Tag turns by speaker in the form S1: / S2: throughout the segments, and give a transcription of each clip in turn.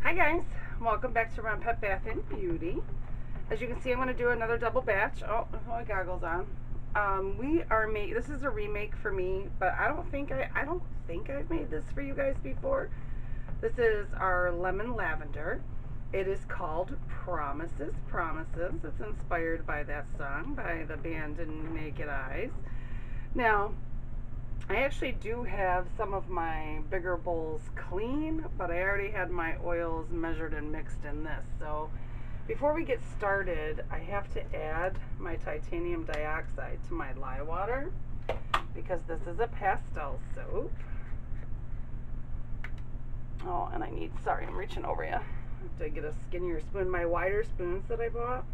S1: Hi guys, welcome back to Renpet Bath Beauty. As you can see, I'm going to do another double batch. Oh, my goggles on. This is a remake for me, but I don't think I've made this for you guys before. This is our Lemon Lavender. It is called Promises, Promises. It's inspired by that song by the band Naked Eyes. Now, I actually do have some of my bigger bowls clean, but I already had my oils measured and mixed in this. So before we get started, I have to add my titanium dioxide to my lye water because this is a pastel soap. Oh, and I'm reaching over you. I have to get a skinnier spoon. My wider spoons that I bought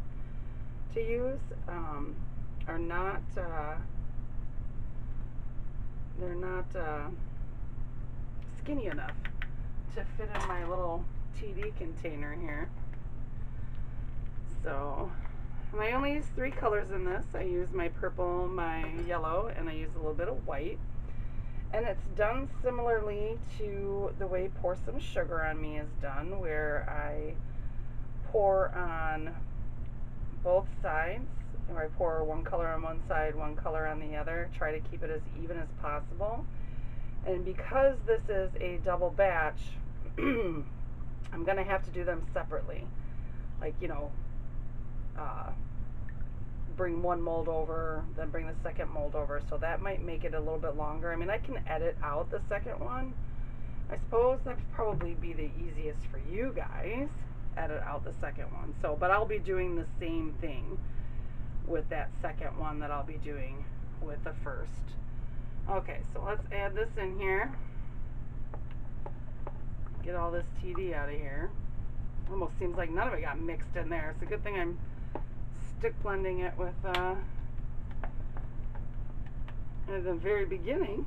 S1: to use are not... they're not skinny enough to fit in my little TD container here. So, and I only use 3 colors in this. I use my purple, my yellow, and I use a little bit of white. And it's done similarly to the way Pour Some Sugar on Me is done, where I pour on both sides. Where I pour one color on one side, one color on the other, try to keep it as even as possible. And because this is a double batch, I'm going to have to do them separately. Like, bring one mold over, then bring the second mold over. So that might make it a little bit longer. I mean, I can edit out the second one. I suppose that would probably be the easiest for you guys, edit out the second one. So, but I'll be doing the same thing with that second one that I'll be doing with the first. Okay, so let's add this in here. Get all this TD out of here. Almost seems like none of it got mixed in there. It's a good thing I'm stick blending it with at the very beginning.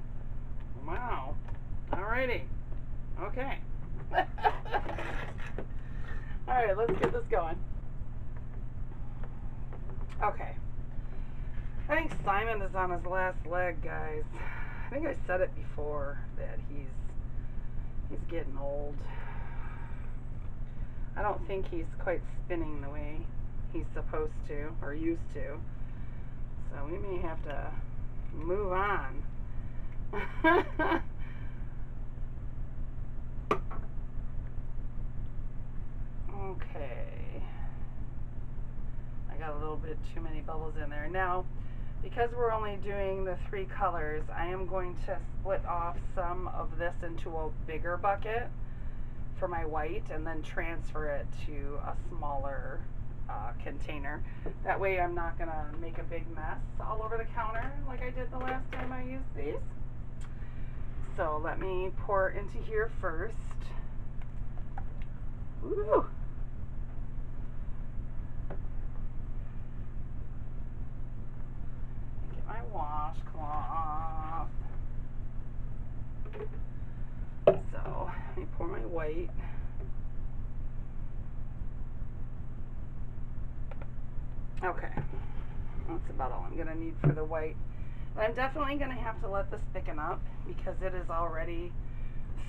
S1: Wow. Alrighty. Okay. Alright, let's get this going. Okay. I think Simon is on his last leg, guys. I think I said it before that he's getting old. I don't think he's quite spinning the way he's supposed to or used to. So we may have to move on. Okay. Got a little bit too many bubbles in there. Now, because we're only doing the 3 colors, I am going to split off some of this into a bigger bucket for my white and then transfer it to a smaller container. That way I'm not going to make a big mess all over the counter like I did the last time I used these. So let me pour it into here first. Ooh. Washcloth. So let me pour my white. Okay, that's about all I'm going to need for the white. But I'm definitely going to have to let this thicken up because it is already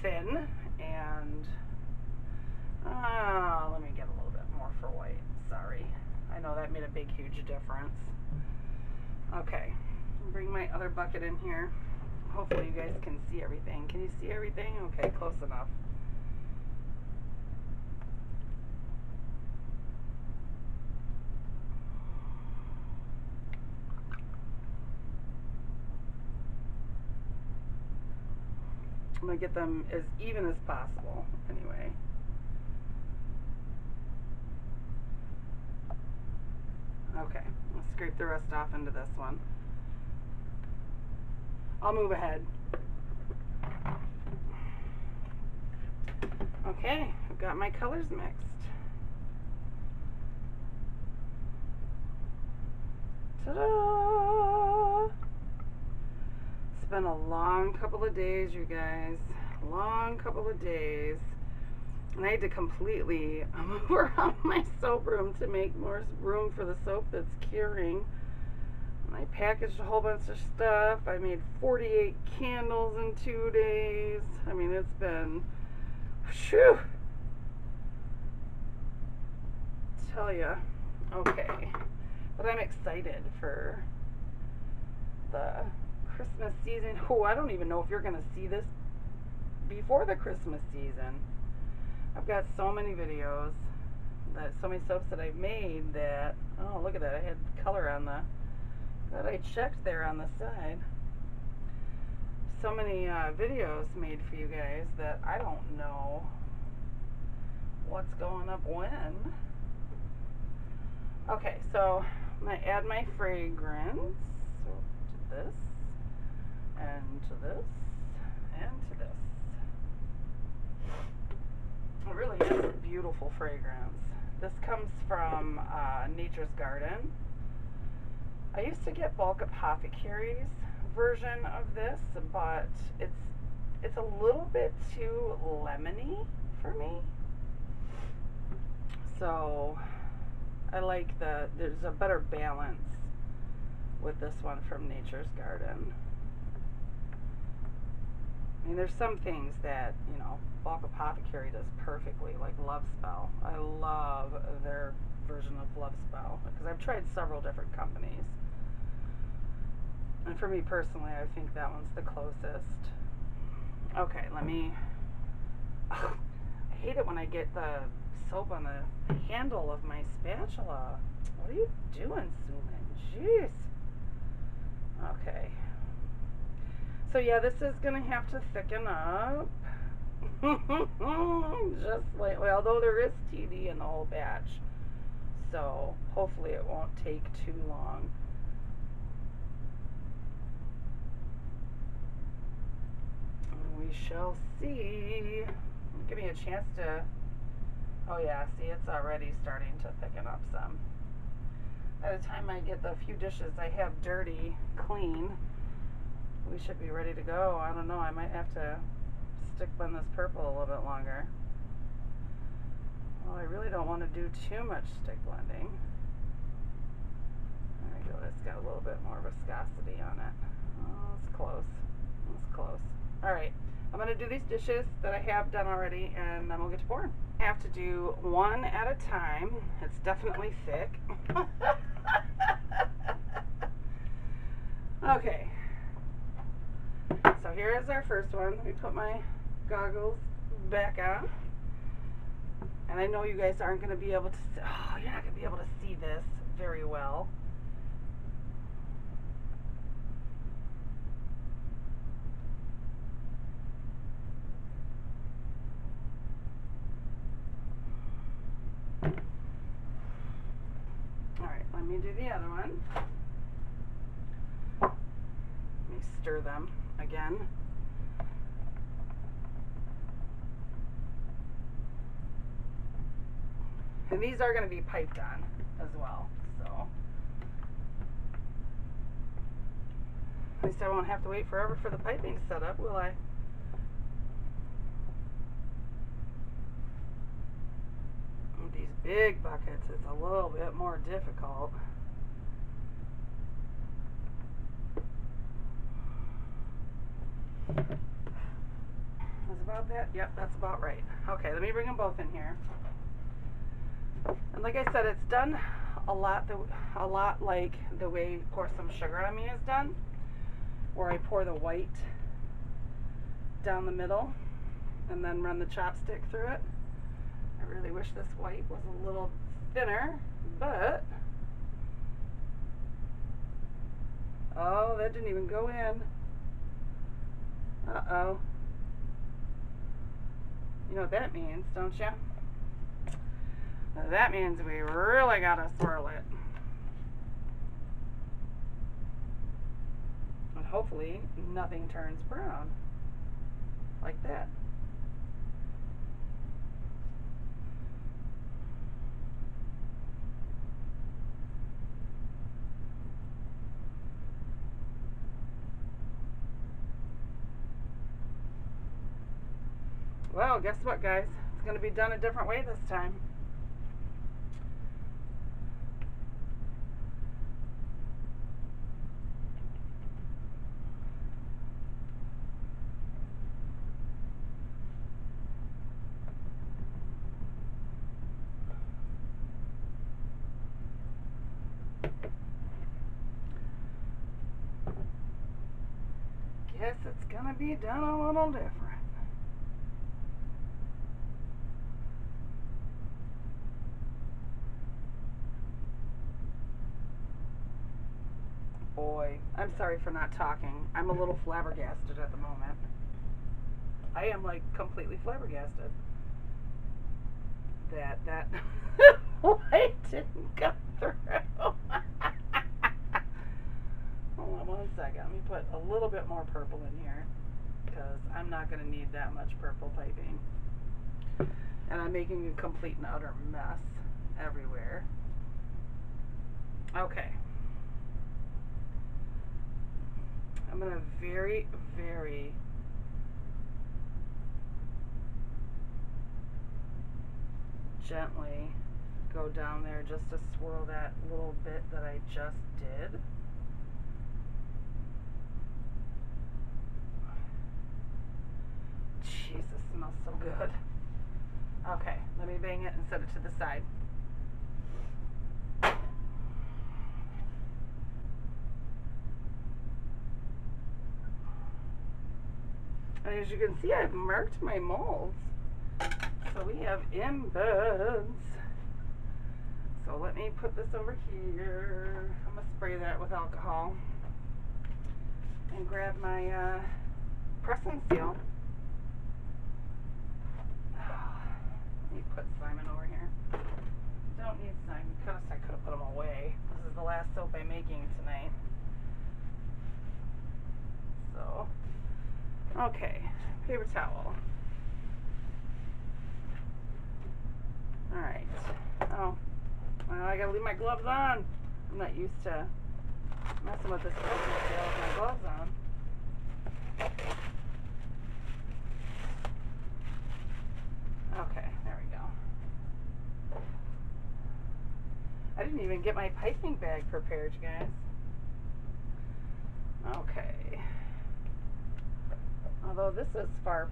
S1: thin. And let me get a little bit more for white. Sorry, I know that made a big, huge difference. Okay. Bring my other bucket in here. Hopefully you guys can see everything. Can you see everything? Okay, close enough. I'm going to get them as even as possible anyway. Okay, let's scrape the rest off into this one. I'll move ahead. Okay, I've got my colors mixed. Ta-da! It's been a long couple of days, you guys. Long couple of days. And I had to completely move around my soap room to make more room for the soap that's curing. I packaged a whole bunch of stuff. I made 48 candles in 2 days. I mean, it's been, whew. tell you. Okay, but I'm excited for the Christmas season. Oh, I don't even know if you're going to see this before the Christmas season. I've got so many videos, so many soaps that I've made that, oh, look at that, I had color on that I checked there on the side. So many videos made for you guys that I don't know what's going up when. Okay, so I'm going to add my fragrance to this, and to this, and to this. It really is a beautiful fragrance. This comes from Nature's Garden. I used to get Bulk Apothecary's version of this, but it's a little bit too lemony for me. So I like there's a better balance with this one from Nature's Garden. I mean, there's some things that, you know, Bulk Apothecary does perfectly, like Love Spell. I love their version of Love Spell because I've tried several different companies. And for me personally, I think that one's the closest. Okay, let me... Oh, I hate it when I get the soap on the handle of my spatula. What are you doing, Suman? Jeez. Okay. So yeah, this is going to have to thicken up. Just slightly, although there is TD in the whole batch. So hopefully it won't take too long. We shall see. Give me a chance to... Oh yeah, see, it's already starting to thicken up some. By the time I get the few dishes I have dirty, clean, we should be ready to go. I don't know, I might have to stick blend this purple a little bit longer. Well, I really don't want to do too much stick blending. There we go, it's got a little bit more viscosity on it. Oh, it's close. It's close. Alright, I'm going to do these dishes that I have done already, and then we'll get to pouring. I have to do one at a time. It's definitely thick. Okay. So here is our first one. Let me put my goggles back on. And I know you guys aren't going to be able to see, oh, you're not going to be able to see this very well. Alright, let me do the other one. Let me stir them again. And these are going to be piped on as well, so at least I won't have to wait forever for the piping set up, will I? With these big buckets, it's a little bit more difficult. That's about that? Yep, that's about right. Okay, let me bring them both in here. And like I said, it's done a lot like the way Pour Some Sugar on Me is done, where I pour the white down the middle and then run the chopstick through it. I really wish this white was a little thinner, but oh, that didn't even go in. Uh-oh. You know what that means, don't you? That means we really gotta swirl it. And hopefully nothing turns brown. Like that. Well, guess what, guys? It's gonna be done a different way this time. gonna be done a little different. Boy, I'm sorry for not talking. I'm a little flabbergasted at the moment. I am like completely flabbergasted that white didn't go through. Hold on one second. Let me put a little bit more purple in here because I'm not going to need that much purple piping. And I'm making a complete and utter mess everywhere. Okay. I'm going to very, very gently go down there just to swirl that little bit that I just did. Jesus, it smells so good. Okay, let me bang it and set it to the side. And as you can see, I've marked my molds. So we have embeds. So let me put this over here. I'm going to spray that with alcohol. And grab my press and seal. Let me put Simon over here. Don't need Simon because I could have put him away. This is the last soap I'm making tonight. So, okay, paper towel. Alright. Oh, well, I gotta leave my gloves on. I'm not used to messing with this press and seal with my gloves on. Okay, there we go. I didn't even get my piping bag prepared, you guys. Okay. Although this is far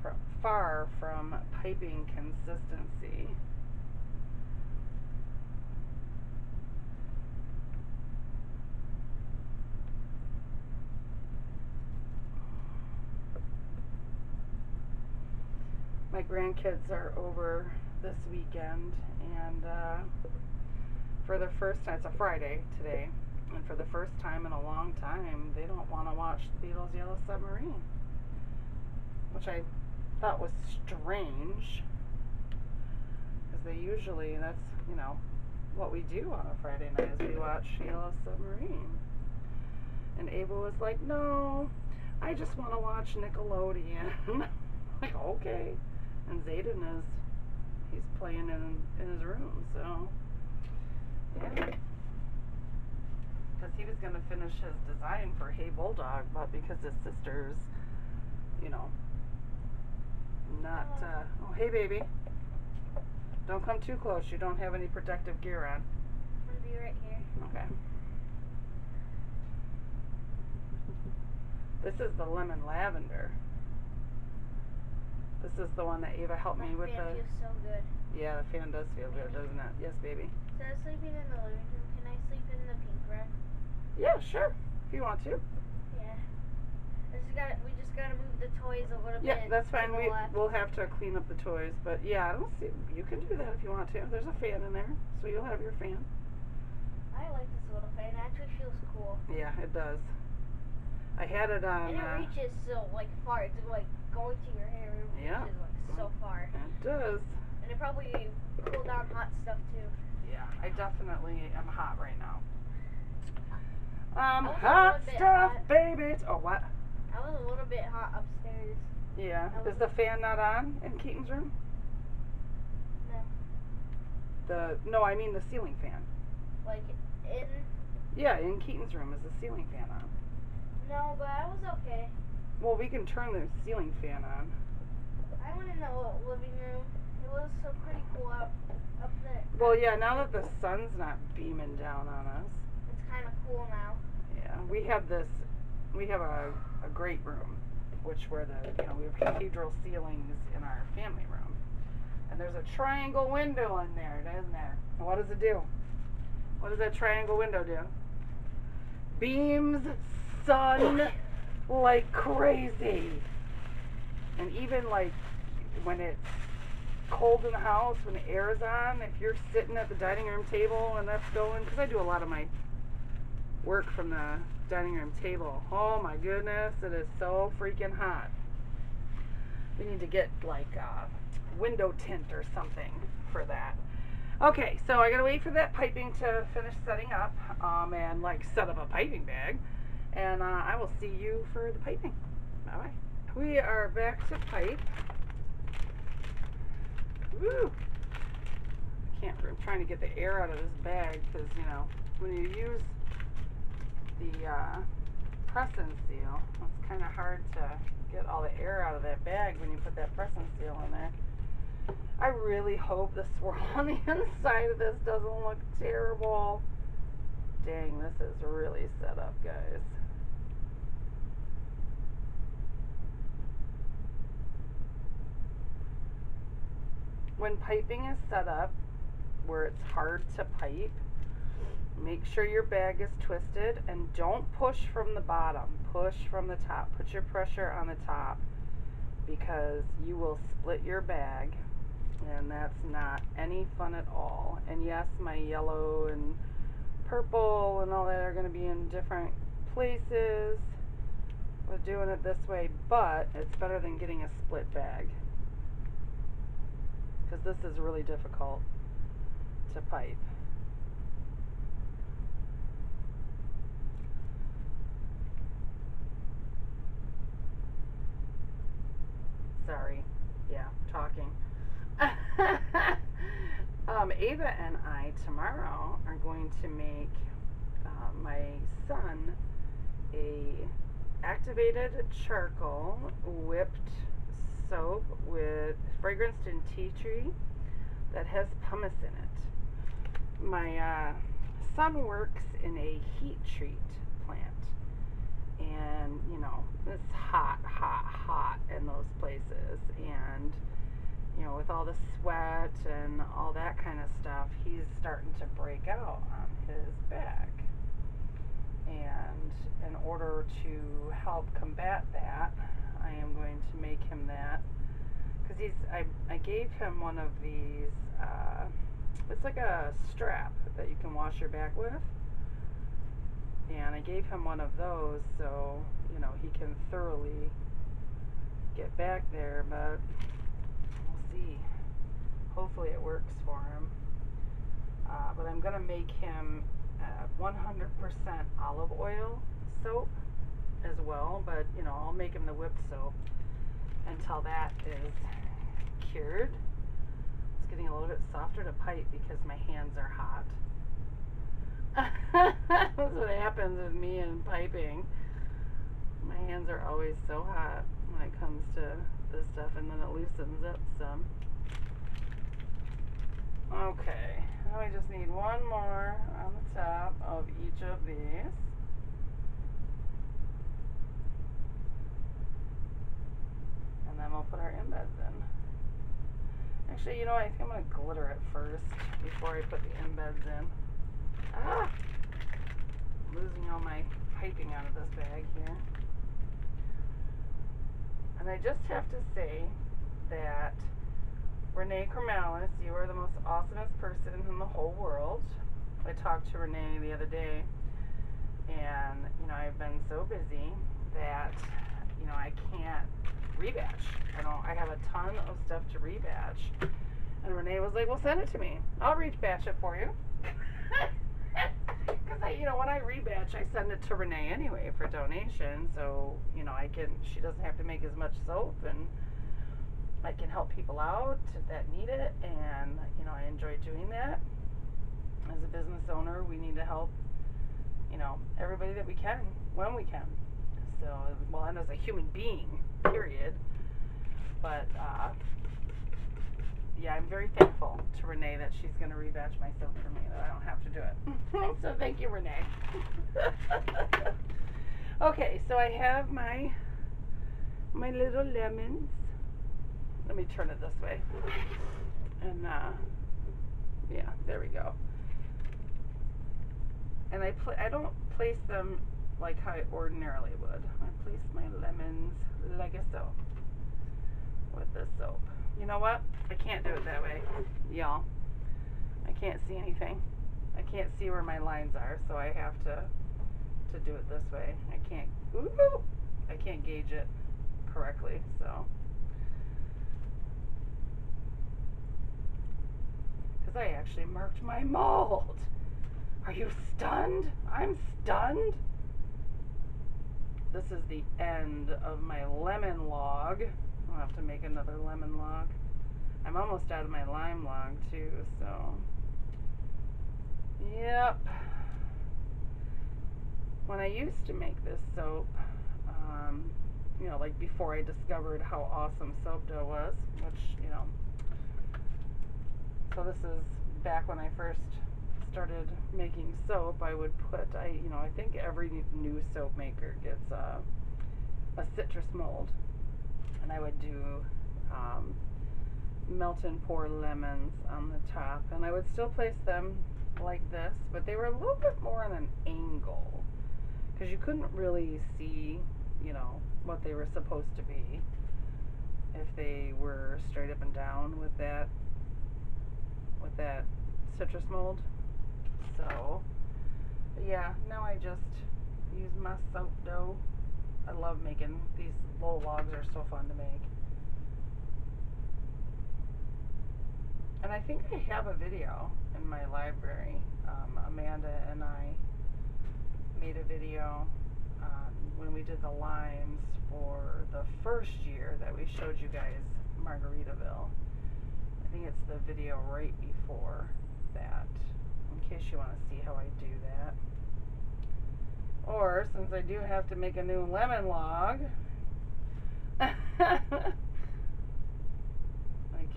S1: from piping consistency. My grandkids are over this weekend, and for the first time, it's a Friday today, and for the first time in a long time, they don't want to watch the Beatles' Yellow Submarine, which I thought was strange, because they usually, that's, you know, what we do on a Friday night is we watch Yellow Submarine. And Ava was like, no, I just want to watch Nickelodeon. Like, okay. And Zayden is, he's playing in his room, so, yeah. Because he was going to finish his design for Hey Bulldog, but because his sister's, you know, not, oh, hey baby. Don't come too close, you don't have any protective gear on.
S2: I'm going to be right here.
S1: Okay. This is the Lemon Lavender. This is the one that Ava helped me with.
S2: The fan feels so good.
S1: Yeah, the fan does feel good, doesn't it? Yes, baby.
S2: Instead of sleeping in the living room, can I sleep in the pink room?
S1: Yeah, sure. If you want to.
S2: Yeah. We just gotta move the toys a little bit.
S1: Yeah, that's fine.
S2: To the left.
S1: We'll have to clean up the toys, but yeah, I don't see. You can do that if you want to. There's a fan in there, so you'll have your fan.
S2: I like this little fan. It actually feels cool.
S1: Yeah, it does. I had it on.
S2: And it reaches so like far. It's like going to your hair. It
S1: Yeah.
S2: reaches like so far.
S1: It does.
S2: And it probably cool down hot stuff too.
S1: Yeah, I definitely am hot right now.
S2: I was a
S1: Hot
S2: little bit
S1: stuff,
S2: hot.
S1: baby. Oh, what?
S2: I was a little bit hot upstairs.
S1: Yeah. Is the fan not on in Keaton's room?
S2: No.
S1: No, I mean the ceiling fan.
S2: Like in.
S1: Yeah, in Keaton's room is the ceiling fan on.
S2: No, but I was okay.
S1: Well, we can turn the ceiling fan on.
S2: I went in the living room. It was so pretty cool up there.
S1: Well, yeah, now that the sun's not beaming down on us.
S2: It's kind of cool now.
S1: Yeah, we have a great room, which where we have cathedral ceilings in our family room. And there's a triangle window in there, isn't there? And what does it do? What does that triangle window do? Beams sun like crazy. And even like when it's cold in the house, when the air is on, if you're sitting at the dining room table and that's going, because I do a lot of my work from the dining room table. Oh my goodness, it is so freaking hot. We need to get like window tint or something for that. Okay, so I gotta wait for that piping to finish setting up and like set up a piping bag. And I will see you for the piping. Bye bye. We are back to pipe. Woo! I'm trying to get the air out of this bag because, you know, when you use the press and seal, it's kind of hard to get all the air out of that bag when you put that press and seal in there. I really hope the swirl on the inside of this doesn't look terrible. Dang, this is really set up, guys. When piping is set up where it's hard to pipe, make sure your bag is twisted and don't push from the bottom. Push from the top. Put your pressure on the top because you will split your bag and that's not any fun at all. And yes, my yellow and purple and all that are going to be in different places with doing it this way, but it's better than getting a split bag because this is really difficult to pipe. Sorry, yeah, talking. Ava and I tomorrow are going to make my son a activated charcoal whipped soap with fragranced in tea tree that has pumice in it. My son works in a heat treat plant, and you know it's hot in those places, and you know with all the sweat and all that kind of stuff, he's starting to break out on his back. And in order to help combat that, I am going to make him that because I gave him one of these it's like a strap that you can wash your back with, and I gave him one of those so you know he can thoroughly get back there, but we'll see. Hopefully it works for him. But I'm gonna make him 100% olive oil soap as well, but you know I'll make him the whipped soap until that is cured. It's getting a little bit softer to pipe because my hands are hot. That's what happens with me and piping. My hands are always so hot when it comes to this stuff, and then it loosens up some. Okay, now we just need one more on the top of each of these. And then we'll put our embeds in. Actually, you know what? I think I'm going to glitter it first before I put the embeds in. Ah! I'm losing all my piping out of this bag here. And I just have to say that Renee Cormalis, you are the most awesomest person in the whole world. I talked to Renee the other day, and you know I've been so busy that you know I can't rebatch. I have a ton of stuff to rebatch, and Renee was like, "Well, send it to me. I'll rebatch it for you." Because you know when I rebatch, I send it to Renee anyway for donation, so you know she doesn't have to make as much soap, and I can help people out that need it, and you know I enjoy doing that. As a business owner, we need to help, you know, everybody that we can when we can. So, well, and as a human being, period. But yeah, I'm very thankful to Renee that she's going to rebatch my soap for me, that I don't have to do it. So thank you, Renee. Okay, so I have my little lemons. Let me turn it this way. And yeah, there we go. And I don't place them like how I ordinarily would. I place my lemons like so. You know what? I can't do it that way, y'all. I can't see anything. I can't see where my lines are, so I have to do it this way. I can't gauge it correctly, so. Because I actually marked my mold. Are you stunned? I'm stunned. This is the end of my lemon log. I'll have to make another lemon log. I'm almost out of my lime log too, so. Yep. When I used to make this soap, you know, like before I discovered how awesome soap dough was, which, you know, so this is back when I first started making soap. I would put, you know, I think every new soap maker gets a citrus mold, and I would do melt and pour lemons on the top, and I would still place them like this, but they were a little bit more on an angle because you couldn't really see, you know, what they were supposed to be if they were straight up and down with that citrus mold. So yeah, now I just use my soap dough. I love making these little logs, are so fun to make. And I think I have a video in my library. Amanda and I made a video when we did the limes for the first year that we showed you guys Margaritaville. I think it's the video right before that, in case you want to see how I do that. Or, since I do have to make a new lemon log, I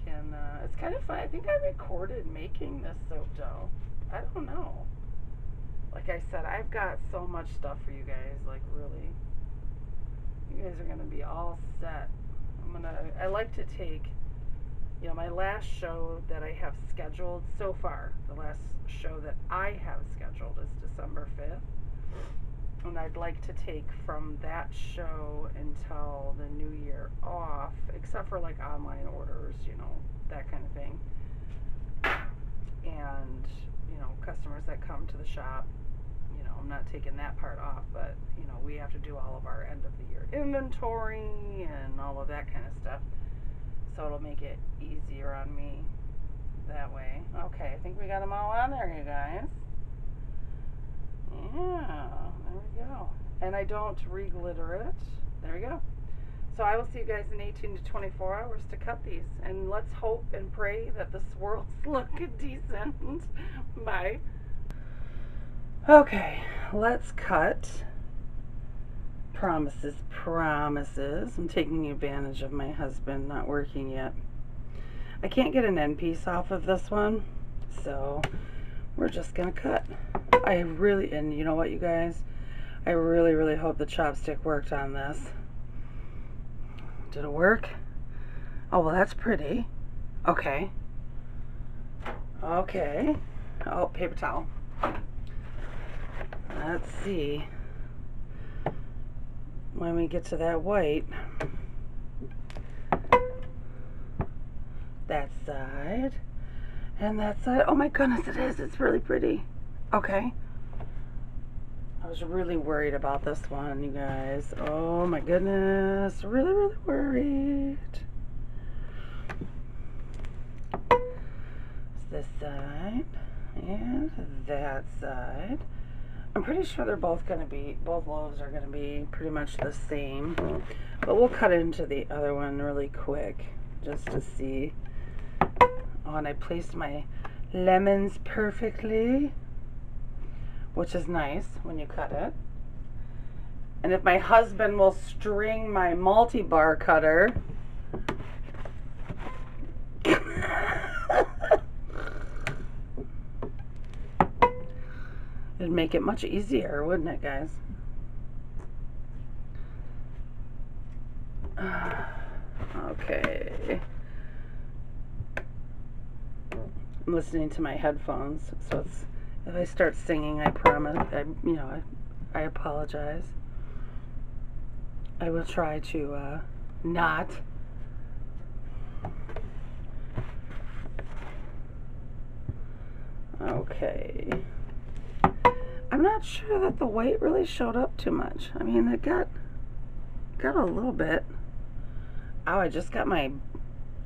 S1: can, it's kind of fun. I think I recorded making this soap dough. I don't know. Like I said, I've got so much stuff for you guys, like really. You guys are going to be all set. I like to take, you know, my last show that I have scheduled so far, the last show that I have scheduled is December 5th. And I'd like to take from that show until the new year off, except for like online orders, you know, that kind of thing. And, you know, customers that come to the shop, you know, I'm not taking that part off, but, you know, we have to do all of our end of the year inventory and all of that kind of stuff. So it'll make it easier on me that way. Okay, I think we got them all on there, you guys. Yeah, there we go. And I don't re-glitter it. There we go. So I will see you guys in 18 to 24 hours to cut these. And let's hope and pray that the swirls look decent. Bye. Okay, let's cut. Promises, promises. I'm taking advantage of my husband not working yet. I can't get an end piece off of this one, so we're just gonna cut. And you know what, you guys? I really, really hope the chopstick worked on this. Did it work? Oh, well, that's pretty. Okay. Okay. Oh, paper towel. Let's see. When we get to that white, that side and that side. Oh my goodness, it is. It's really pretty. Okay. I was really worried about this one, you guys. Oh my goodness. Really, really worried. It's this side and that side. I'm pretty sure they're both going to be, both loaves are going to be pretty much the same. But we'll cut into the other one really quick just to see. Oh, and I placed my lemons perfectly, which is nice when you cut it. And if my husband will string my multi-bar cutter, it'd make it much easier, wouldn't it, guys? Okay. I'm listening to my headphones, so it's, if I start singing, I promise, I apologize. I will try to not. Okay. I'm not sure that the white really showed up too much. I mean, it got a little bit. Oh, I just got my,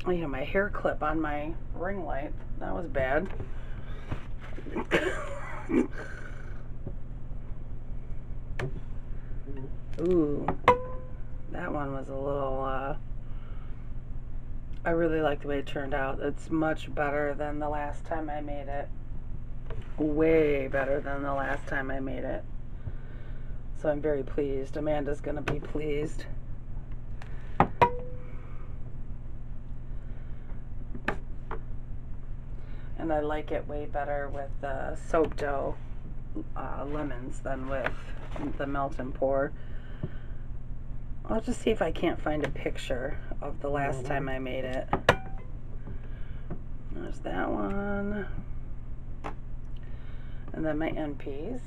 S1: my hair clip on my ring light. That was bad. Ooh, that one was a little, I really like the way it turned out. It's much better than the last time I made it. Way better than the last time I made it. So I'm very pleased. Amanda's gonna be pleased. And I like it way better with the soap dough lemons than with the melt and pour. I'll just see if I can't find a picture of the last time I made it. There's that one. And then my end piece.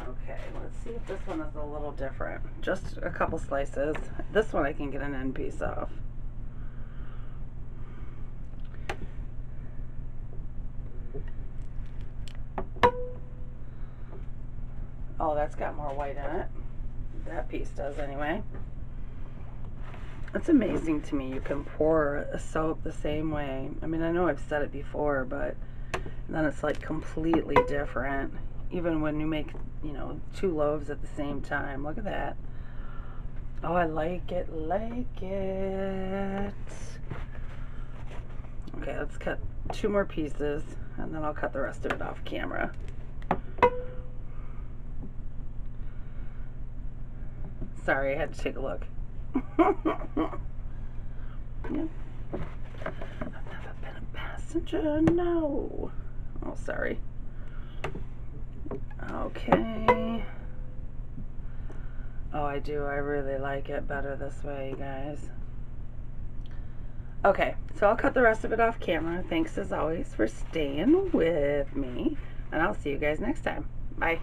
S1: Okay, let's see if this one is a little different. Just a couple slices. This one I can get an end piece off. Oh, that's got more white in it. That piece does anyway. It's amazing to me you can pour a soap the same way. I mean, I know I've said it before, but then it's like completely different. Even when you make, 2 loaves at the same time. Look at that. Oh, I like it, Okay, let's cut 2 more pieces, and then I'll cut the rest of it off camera. Sorry, I had to take a look. Yep. I've never been a passenger, no. Oh, sorry. Okay. Oh, I do. I really like it better this way, you guys. Okay, so I'll cut the rest of it off camera. Thanks as always for staying with me, and I'll see you guys next time. Bye.